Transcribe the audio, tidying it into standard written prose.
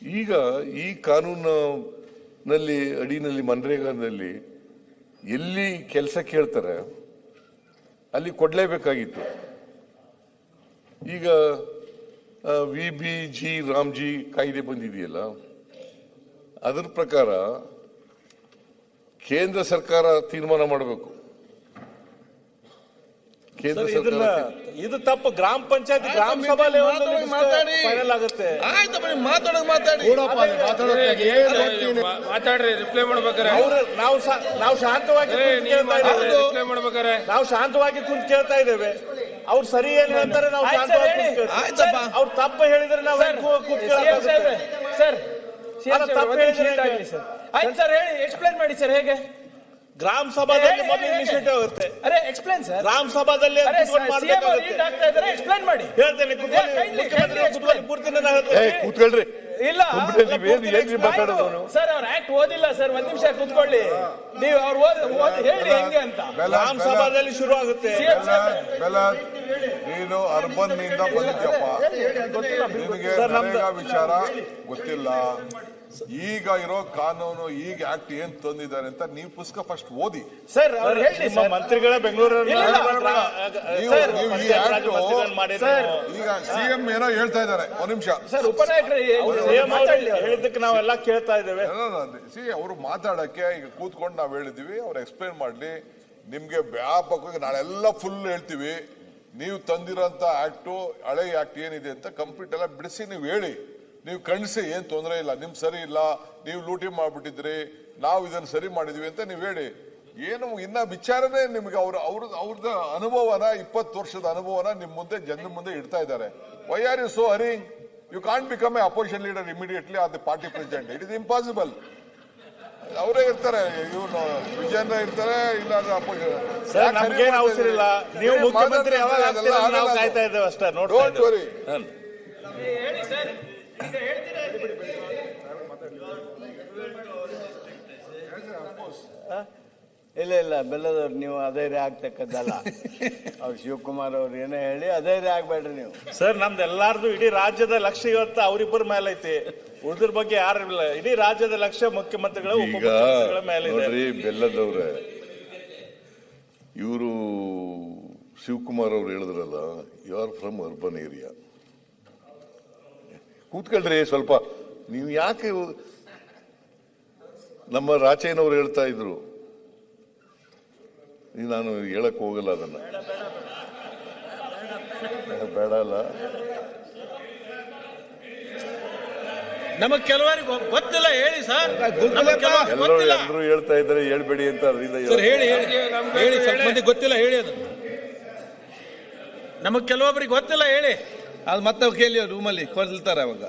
ಈಗ ಈ ಕಾನೂನಿನಲ್ಲಿ ಅಡಿನಲ್ಲಿ ಮನ್ರೇಗಾದಲ್ಲಿ ಎಲ್ಲಿ ಕೆಲಸ ಕೇಳ್ತಾರೆ ಅಲ್ಲಿ ಕೊಡ್ಲೇಬೇಕಾಗಿತ್ತು. ಈಗ VBG ರಾಮ್ಜಿ ಕಾಯ್ದೆ ಬಂದಿದೆಯಲ್ಲ, ಅದರ ಪ್ರಕಾರ ಕೇಂದ್ರ ಸರ್ಕಾರ ತೀರ್ಮಾನ ಮಾಡಬೇಕು. ಕೇಂದ್ರ ಸರ್ಕಾರ ಇದು ತಪ್ಪು. ಗ್ರಾಮ ಪಂಚಾಯತ್ ಗ್ರಾಮ ಸಭಾ ಫೈನಲ್ ಆಗುತ್ತೆ. ಮಾತಾಡ್ರಿ, ರಿಪ್ಲೈ ಮಾಡ್ಬೇಕಾರೆ ನಾವು ಶಾಂತವಾಗಿ ಕುಂತು ಕೇಳ್ತಾ ಇದ್ದೇವೆ. ಅವ್ರು ಸರಿ ಏನು ಹೇಳ್ತಾರೆ ನಾವು ಶಾಂತವಾಗಿ ಅವ್ರು ತಪ್ಪು ಹೇಳಿದ್ರೆ ನಾವು ಸರ್ ಹೇಳಿ, ಎಕ್ಸ್ಪ್ಲೈನ್ ಮಾಡಿ ಸರ್. ಹೇಗೆ ಗ್ರಾಮ ಸಭಾದಲ್ಲಿ ಇನಿಷಿಯೇಟಿವ್ ಆಗುತ್ತೆ. ಅರೆ ಎಕ್ಸ್ಪ್ಲೈನ್ ಸರ್. ಗ್ರಾಮ ಸಭಾದಲ್ಲಿ ಎಕ್ಸ್ಪ್ಲೈನ್ ಮಾಡಿ ಹೇಳ್ತೇನೆ. ಕೂತ್ಕೊಳ್ರಿ. ಇಲ್ಲ ಮಾತಾಡೋದು ಸರ್, ಅವ್ರ ಆಕ್ಟ್ ಓದಿಲ್ಲ ಸರ್. ಒಂದ್ ನಿಮಿಷ ಕೂತ್ಕೊಳ್ಳಿ ನೀವು. ಅವ್ರು ಹೇಳಿ ಹೆಂಗೆ ಅಂತ. ಗ್ರಾಮ ಸಭಾದಲ್ಲಿ ಶುರು ಆಗುತ್ತೆ. ನೀನು ಅರ್ಬನ್ ನಿಂದ ಬಂದಿದ್ಯಪ್ಪ, ನಿಮಗೆ ವಿಚಾರ ಗೊತ್ತಿಲ್ಲ. ಈಗ ಇರೋ ಕಾನೂನು, ಈಗ ಆಕ್ಟ್ ಏನ್ ತಂದಿದ್ದಾರೆ ಅಂತ ನೀವು ಪುಸ್ತಕ ಫಸ್ಟ್ ಓದಿ ಸರ್. ಅವ್ರು ಹೇಳಿ ಮಂತ್ರಿಗಳ ಬೆಂಗಳೂರಲ್ಲಿ ಈಗ ಸಿಎಂ ಏನೋ ಹೇಳ್ತಾ ಇದ್ದಾರೆ. ಒಂದ್ ನಿಮಿಷ ಸರ್, ಉಪನಾಯಕರು ಹೇಳಿದ್ದಕ್ಕೆ ನಾವೆಲ್ಲ ಕೇಳ್ತಾ ಇದ್ದೇವೆ. ಅವರು ಮಾತಾಡಕ್ಕೆ ಈಗ ಕೂತ್ಕೊಂಡು ನಾವ್ ಹೇಳಿದೀವಿ, ಅವ್ರು ಎಕ್ಸ್ಪ್ಲೈನ್ ಮಾಡ್ಲಿ. ನಿಮ್ಗೆ ವ್ಯಾಪಕವಾಗಿ ನಾಳೆಲ್ಲ ಫುಲ್ ಹೇಳ್ತೀವಿ. ನೀವು ತಂದಿರೋಂತ ಆಕ್ಟು, ಹಳೆ ಆಕ್ಟ್ ಏನಿದೆ ಅಂತ ಕಂಪ್ಲೀಟ್ ಎಲ್ಲ ಬಿಡಿಸಿ ನೀವು ಹೇಳಿ. ನೀವು ಕಣ್ಸಿ, ಏನ್ ತೊಂದರೆ ಇಲ್ಲ, ನಿಮ್ ಸರಿ ಇಲ್ಲ, ನೀವು ಲೂಟಿ ಮಾಡ್ಬಿಟ್ಟಿದ್ರಿ, ನಾವು ಇದನ್ನ ಸರಿ ಮಾಡಿದ್ವಿ ಅಂತ ನೀವು ಹೇಳಿ. ಏನು ಇನ್ನ ವಿಚಾರನೇ ನಿಮ್ಗೆ ಅವ್ರದ್ದು ಅನುಭವನ, 20 ವರ್ಷದ ಅನುಭವನ ನಿಮ್ ಮುಂದೆ, ಜನರ ಮುಂದೆ ಇಡ್ತಾ ಇದ್ದಾರೆ. Why are you so hurrying? You can't become a opposition leader immediately or the party president. It is impossible. ಅವರೇ ಇರ್ತಾರೆ, ಇವನು ವಿಜಯೇಂದ್ರ ಇರ್ತಾರೆ, ಇಲ್ಲಾಂದ್ರೆ ಅಪೋಸಿಷನ್. ನಮ್ಗೇನು ಅವಸರ ಇಲ್ಲ. ನೀವು ಮುಖ್ಯಮಂತ್ರಿ ಯಾವಾಗ ಆಗ್ತೀರಾ ನಾವು ಕಾಯ್ತಾ ಇದ್ದೇವೆ ಅಷ್ಟೇ. Don't worry. ಹೇಳಿ ಸರ್. ಇಲ್ಲ ಬೆಲ್ಲದವ್ರು ನೀವು ಅಧೈರ್ಯ ಆಗ್ತಕ್ಕದ್ದಲ್ಲ. ಅವ್ರು ಶಿವಕುಮಾರ್ ಅವ್ರು ಏನೇ ಹೇಳಿ ಅಧೈರ್ಯ ಆಗ್ಬೇಡ್ರಿ ನೀವು. ಸರ್, ನಮ್ದು ಎಲ್ಲಾರ್ದು ಇಡೀ ರಾಜ್ಯದ ಲಕ್ಷ್ಯ ಇವತ್ತು ಅವರಿಬ್ಬರ ಮೇಲೆ ಐತಿ. ಉಳಿದ್ರ ಬಗ್ಗೆ ಯಾರು ಇಲ್ಲ. ಇಡೀ ರಾಜ್ಯದ ಲಕ್ಷ್ಯ ಮುಖ್ಯಮಂತ್ರಿಗಳ ಉಪಮುಖ್ಯಮಂತ್ರಿಗಳ ಮೇಲೆ ಇದೆ. ಬೆಲ್ಲದವ್ರೆ, ಇವರು ಶಿವಕುಮಾರ್ ಅವ್ರು ಹೇಳಿದ್ರಲ್ಲ, you are from urban area. ಕೂತ್ಕೊಳ್ರಿ ಸ್ವಲ್ಪ. ನೀವು ಯಾಕೆ, ನಮ್ಮ ರಾಚಯ್ಯನವ್ರು ಹೇಳ್ತಾ ಇದ್ರು, ನಾನು ಹೇಳಕ್ ಹೋಗಲ್ಲ ಅದನ್ನ. ಬೇಡ ಅಲ್ಲ, ನಮಗ್ ಕೆಲವರಿಗೆ ಗೊತ್ತಿಲ್ಲ. ಹೇಳಿ ಸರ್. ಎಲ್ಲರೂ ಹೇಳ್ತಾ ಇದ್ದಾರೆ ಹೇಳ್ಬೇಡಿ ಅಂತ. ಅದರಿಂದ ಹೇಳಿ, ಸ್ವಲ್ಪ ಮಂದಿ ಗೊತ್ತಿಲ್ಲ. ಹೇಳಿ, ಅದು ನಮಗ್ ಕೆಲವೊಬ್ಬರಿಗೆ ಗೊತ್ತಿಲ್ಲ. ಹೇಳಿ, ಅದು ಮತ್ತೆ ಕೇಳಿ ರೂಮಲ್ಲಿ ಕೊಲ್ತಾರೆ ಅವಾಗ.